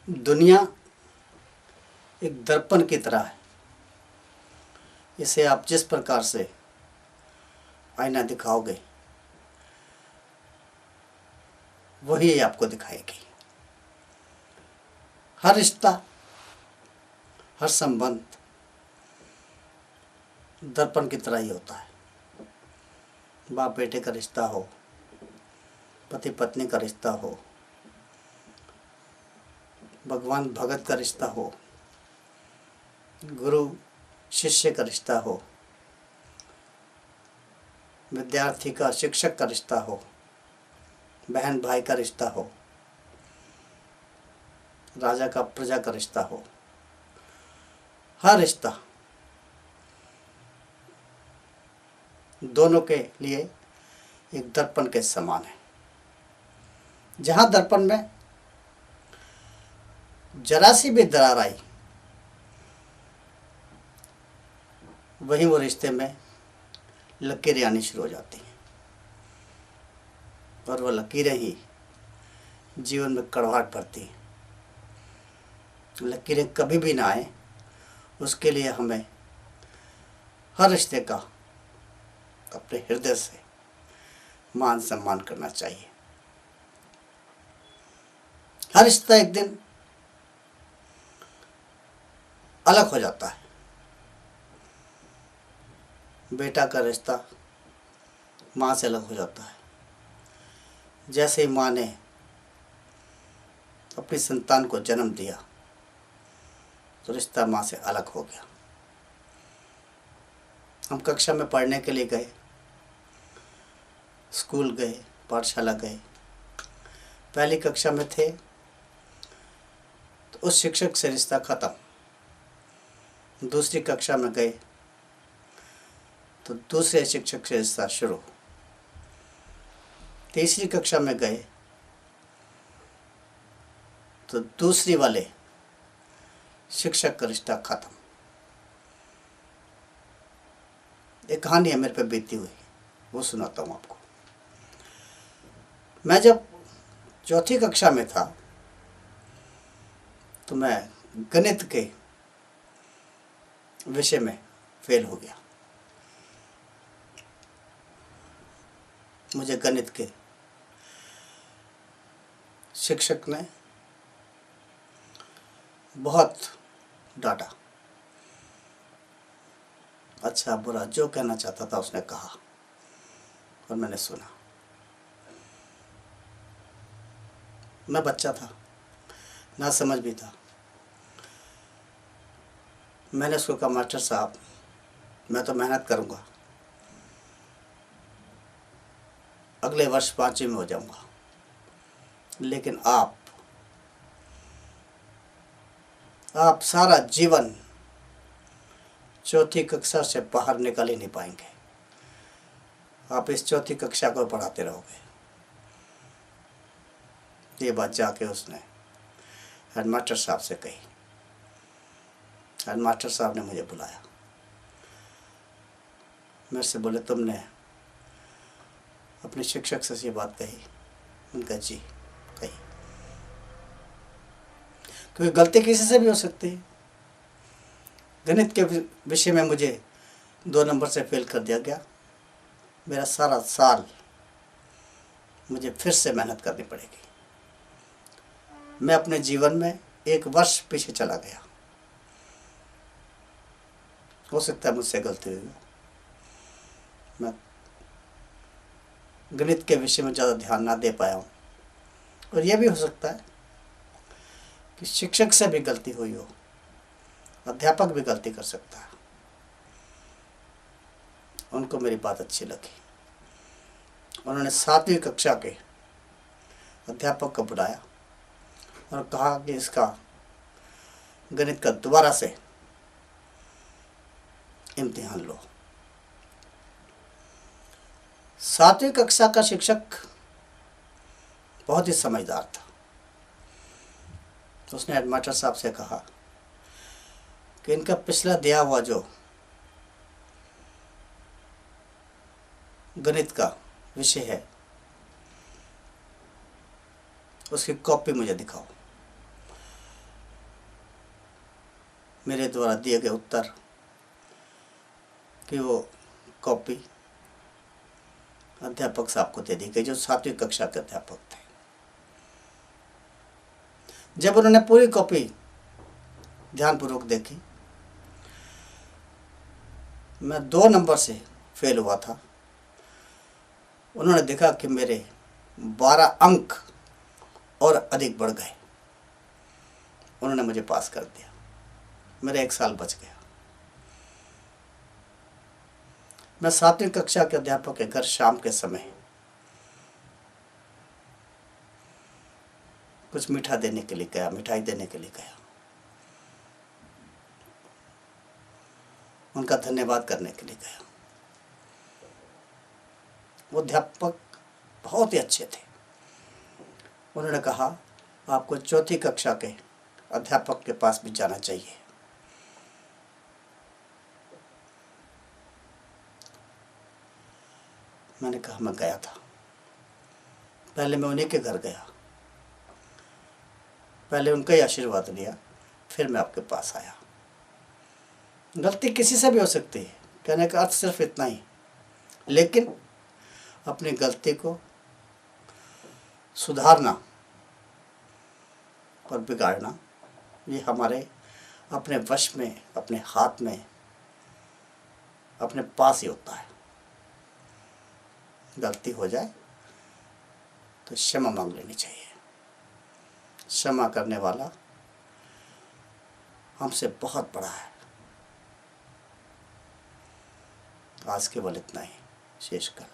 दुनिया एक दर्पण की तरह है। इसे आप जिस प्रकार से आईना दिखाओगे वही आपको दिखाएगी। हर रिश्ता, हर संबंध दर्पण की तरह ही होता है। बाप बेटे का रिश्ता हो, पति पत्नी का रिश्ता हो, भगवान भगत का रिश्ता हो, गुरु शिष्य का रिश्ता हो, विद्यार्थी का शिक्षक का रिश्ता हो, बहन भाई का रिश्ता हो, राजा का प्रजा का रिश्ता हो, हर रिश्ता दोनों के लिए एक दर्पण के समान है। जहाँ दर्पण में जरा सी भी दरार आई, वहीं वो रिश्ते में लकीरें आनी शुरू हो जाती हैं और वह लकीरें ही जीवन में कड़वाहट भरती हैं। लकीरें कभी भी ना आए, उसके लिए हमें हर रिश्ते का अपने हृदय से मान सम्मान करना चाहिए। हर रिश्ता एक दिन अलग हो जाता है। बेटा का रिश्ता माँ से अलग हो जाता है। जैसे ही माँ ने अपनी संतान को जन्म दिया तो रिश्ता माँ से अलग हो गया। हम कक्षा में पढ़ने के लिए गए, स्कूल गए, पाठशाला गए। पहली कक्षा में थे तो उस शिक्षक से रिश्ता खत्म। दूसरी कक्षा में गए तो दूसरे शिक्षक से रिश्ता शुरू। तीसरी कक्षा में गए तो दूसरी वाले शिक्षक का रिश्ता खत्म। एक कहानी है मेरे पे बीती हुई, वो सुनाता हूँ आपको। मैं जब चौथी कक्षा में था तो मैं गणित के विषय में फेल हो गया। मुझे गणित के शिक्षक ने बहुत डांटा। अच्छा बुरा जो कहना चाहता था उसने कहा और मैंने सुना। मैं बच्चा था, ना समझ भी था। मैंने उसको कहा, मास्टर साहब मैं तो मेहनत करूँगा, अगले वर्ष 5वीं में हो जाऊँगा, लेकिन आप सारा जीवन चौथी कक्षा से बाहर निकल ही नहीं पाएंगे। आप इस चौथी कक्षा को पढ़ाते रहोगे। ये बात जाके उसने हेडमास्टर साहब से कही। हेडमास्टर साहब ने मुझे बुलाया। मेरे से बोले, तुमने अपने शिक्षक से ये बात कही? उनका जी कही। क्योंकि गलती किसी से भी हो सकती है। गणित के विषय में मुझे 2 नंबर से फेल कर दिया गया। मेरा सारा साल मुझे फिर से मेहनत करनी पड़ेगी। मैं अपने जीवन में 1 वर्ष पीछे चला गया। हो सकता है मुझसे गलती हुई। मैं गणित के विषय में ज़्यादा ध्यान ना दे पाया हूँ। और यह भी हो सकता है कि शिक्षक से भी गलती हुई हो। अध्यापक भी गलती कर सकता है। उनको मेरी बात अच्छी लगी। उन्होंने 7वीं कक्षा के अध्यापक को बुलाया और कहा कि इसका गणित का दोबारा से इम्तिहान लो। 7वीं कक्षा का शिक्षक बहुत ही समझदार था। उसने हेडमास्टर साहब से कहा कि इनका पिछला दिया हुआ जो गणित का विषय है उसकी कॉपी मुझे दिखाओ। मेरे द्वारा दिए गए उत्तर कि वो कॉपी अध्यापक साहब को दे दी गई, जो 7वीं कक्षा के अध्यापक थे। जब उन्होंने पूरी कॉपी ध्यानपूर्वक देखी, मैं 2 नंबर से फेल हुआ था। उन्होंने देखा कि मेरे 12 अंक और अधिक बढ़ गए। उन्होंने मुझे पास कर दिया। मेरा 1 साल बच गया। मैं 7वीं कक्षा के अध्यापक के घर शाम के समय कुछ मीठा देने के लिए गया, मिठाई देने के लिए गया, उनका धन्यवाद करने के लिए गया। वो अध्यापक बहुत ही अच्छे थे। उन्होंने कहा, आपको 4वीं कक्षा के अध्यापक के पास भी जाना चाहिए। मैंने कहा, मैं गया था। पहले मैं उन्हीं के घर गया, पहले उनका ही आशीर्वाद लिया, फिर मैं आपके पास आया। गलती किसी से भी हो सकती है, कहने का अर्थ सिर्फ इतना ही। लेकिन अपनी गलती को सुधारना और बिगाड़ना, ये हमारे अपने वश में, अपने हाथ में, अपने पास ही होता है। गलती हो जाए तो क्षमा मांग लेनी चाहिए। क्षमा करने वाला हमसे बहुत बड़ा है। आज केवल इतना ही। शेष कल।